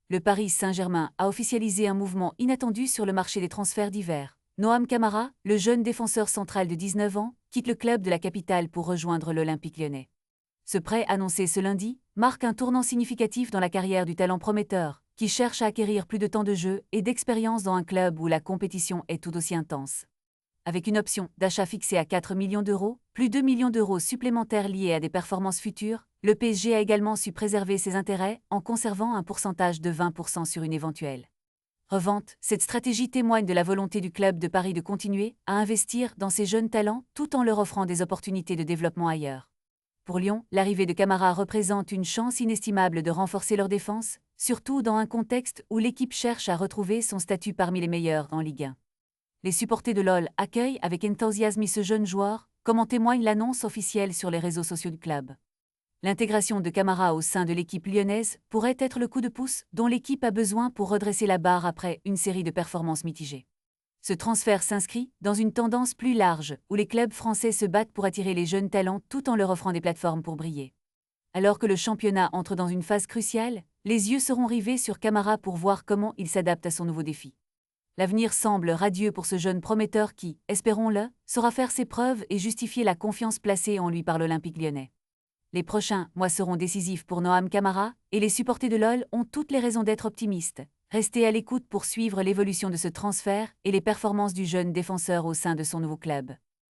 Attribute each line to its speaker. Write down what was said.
Speaker 1: Le Paris Saint-Germain a officialisé un mouvement inattendu sur le marché des transferts d'hiver. Noam Camara, le jeune défenseur central de 19 ans, quitte le club de la capitale pour rejoindre l'Olympique lyonnais. Ce prêt annoncé ce lundi marque un tournant significatif dans la carrière du talent prometteur, qui cherche à acquérir plus de temps de jeu et d'expérience dans un club où la compétition est tout aussi intense. Avec une option d'achat fixée à 4 millions d'euros, plus 2 millions d'euros supplémentaires liés à des performances futures, le PSG a également su préserver ses intérêts en conservant un pourcentage de 20% sur une éventuelle revente. Cette stratégie témoigne de la volonté du club de Paris de continuer à investir dans ses jeunes talents tout en leur offrant des opportunités de développement ailleurs. Pour Lyon, l'arrivée de Camara représente une chance inestimable de renforcer leur défense, surtout dans un contexte où l'équipe cherche à retrouver son statut parmi les meilleurs en Ligue 1. Les supporters de l'OL accueillent avec enthousiasme ce jeune joueur, comme en témoigne l'annonce officielle sur les réseaux sociaux du club. L'intégration de Camara au sein de l'équipe lyonnaise pourrait être le coup de pouce dont l'équipe a besoin pour redresser la barre après une série de performances mitigées. Ce transfert s'inscrit dans une tendance plus large où les clubs français se battent pour attirer les jeunes talents tout en leur offrant des plateformes pour briller. Alors que le championnat entre dans une phase cruciale, les yeux seront rivés sur Camara pour voir comment il s'adapte à son nouveau défi. L'avenir semble radieux pour ce jeune prometteur qui, espérons-le, saura faire ses preuves et justifier la confiance placée en lui par l'Olympique lyonnais. Les prochains mois seront décisifs pour Noam Camara, et les supporters de l'OL ont toutes les raisons d'être optimistes. Restez à l'écoute pour suivre l'évolution de ce transfert et les performances du jeune défenseur au sein de son nouveau club.